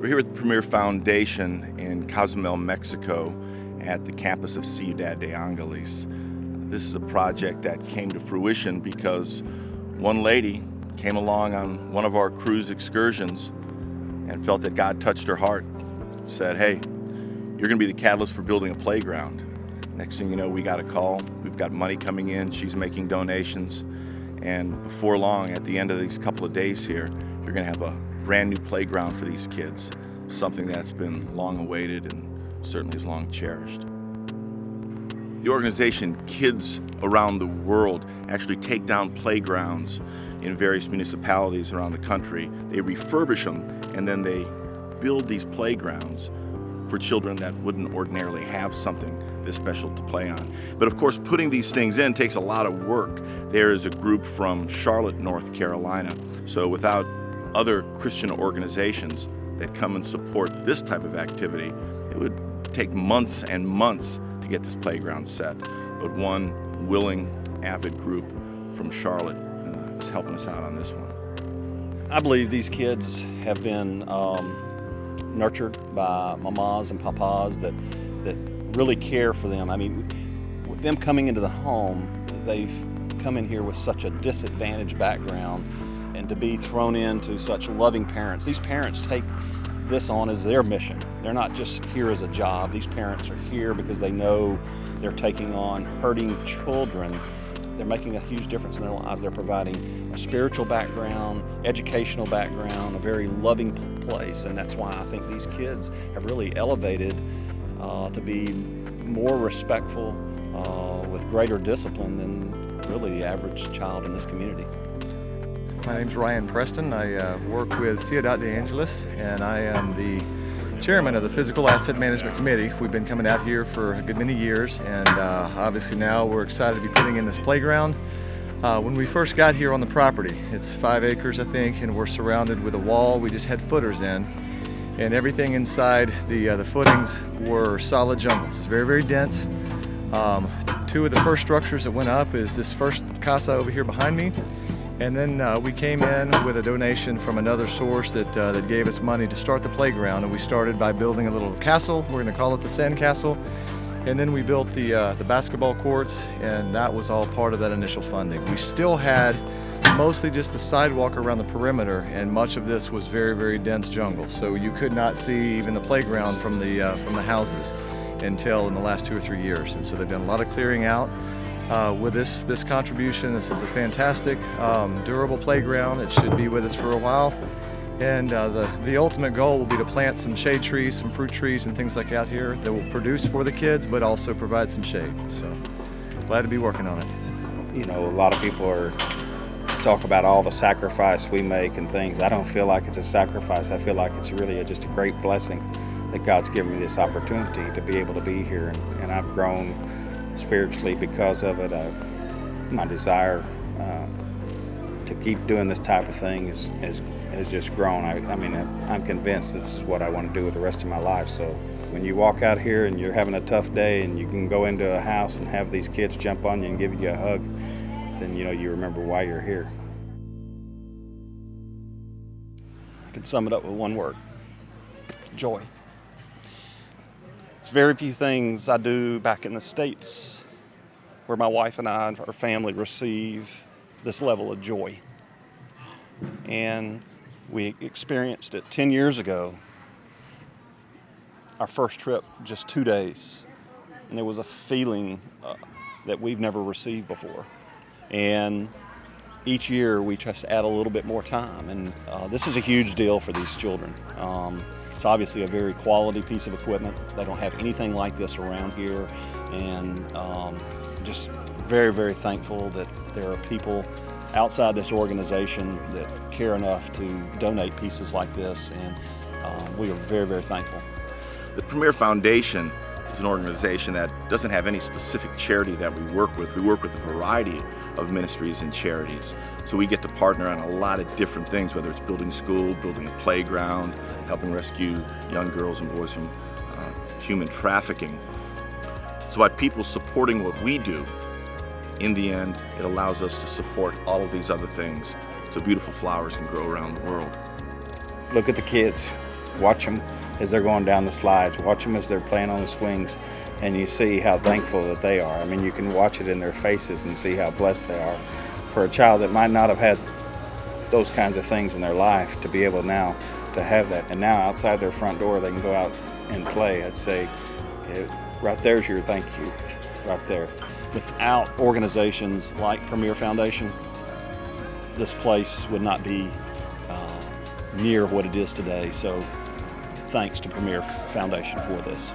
We're here with the Premier Foundation in Cozumel, Mexico at the campus of Ciudad de Angeles. This is a project that came to fruition because one lady came along on one of our cruise excursions and felt that God touched her heart. Said, hey, you're going to be the catalyst for building a playground. Next thing you know, we got a call. We've got money coming in. She's making donations. And before long, at the end of these couple of days here, you're going to have a brand new playground for these kids, something that's been long awaited and certainly is long cherished. The organization Kids Around the World actually take down playgrounds in various municipalities around the country. They refurbish them and then they build these playgrounds for children that wouldn't ordinarily have something this special to play on. But of course, putting these things in takes a lot of work. There is a group from Charlotte, North Carolina. So without other Christian organizations that come and support this type of activity, it would take months and months to get this playground set. But one willing, avid group from Charlotte is helping us out on this one. I believe these kids have been nurtured by mamas and papas that really care for them. I mean, with them coming into the home, they've come in here with such a disadvantaged background, and to be thrown into such loving parents. These parents take this on as their mission. They're not just here as a job. These parents are here because they know they're taking on hurting children. They're making a huge difference in their lives. They're providing a spiritual background, educational background, a very loving place, and that's why I think these kids have really elevated to be more respectful with greater discipline than really the average child in this community. My name's Ryan Preston. I work with Ciudad de Angeles, and I am the chairman of the Physical Asset Management Committee. We've been coming out here for a good many years, and obviously now we're excited to be putting in this playground. When we first got here on the property, it's 5 acres, I think, and we're surrounded with a wall. We just had footers in, and everything inside the footings were solid jungles. It's very, very dense. Two of the first structures that went up is this first casa over here behind me. And then we came in with a donation from another source that gave us money to start the playground. And we started by building a little castle. We're going to call it the Sand Castle. And then we built the basketball courts, and that was all part of that initial funding. We still had mostly just the sidewalk around the perimeter, and much of this was very, very dense jungle. So you could not see even the playground from the houses until in the last 2 or 3 years. And so they've done a lot of clearing out. With this contribution, this is a fantastic, durable playground. It should be with us for a while. And the ultimate goal will be to plant some shade trees, some fruit trees and things like that here that will produce for the kids, but also provide some shade. So glad to be working on it. You know, a lot of people talk about all the sacrifice we make and things. I don't feel like it's a sacrifice. I feel like it's really just a great blessing that God's given me this opportunity to be able to be here. And I've grown spiritually because of it. My desire to keep doing this type of thing has just grown. I mean, I'm convinced this is what I want to do with the rest of my life. So when you walk out here and you're having a tough day and you can go into a house and have these kids jump on you and give you a hug, then you know you remember why you're here. I can sum it up with one word: joy. There's very few things I do back in the States where my wife and I and our family receive this level of joy. And we experienced it 10 years ago. Our first trip, just 2 days, and there was a feeling that we've never received before. And each year we just add a little bit more time, and this is a huge deal for these children. It's obviously a very quality piece of equipment. They don't have anything like this around here, and just very, very thankful that there are people outside this organization that care enough to donate pieces like this, and we are very, very thankful. The Premier Foundation is an organization that doesn't have any specific charity that we work with. We work with a variety of ministries and charities. So we get to partner on a lot of different things, whether it's building a school, building a playground, helping rescue young girls and boys from human trafficking. So by people supporting what we do, in the end, it allows us to support all of these other things so beautiful flowers can grow around the world. Look at the kids. Watch them as they're going down the slides. Watch them as they're playing on the swings, and you see how thankful that they are. I mean, you can watch it in their faces and see how blessed they are. For a child that might not have had those kinds of things in their life, to be able now to have that, and now outside their front door they can go out and play. I'd say, right there's your thank you, right there. Without organizations like Premier Foundation, this place would not be near what it is today. So thanks to Premier Foundation for this.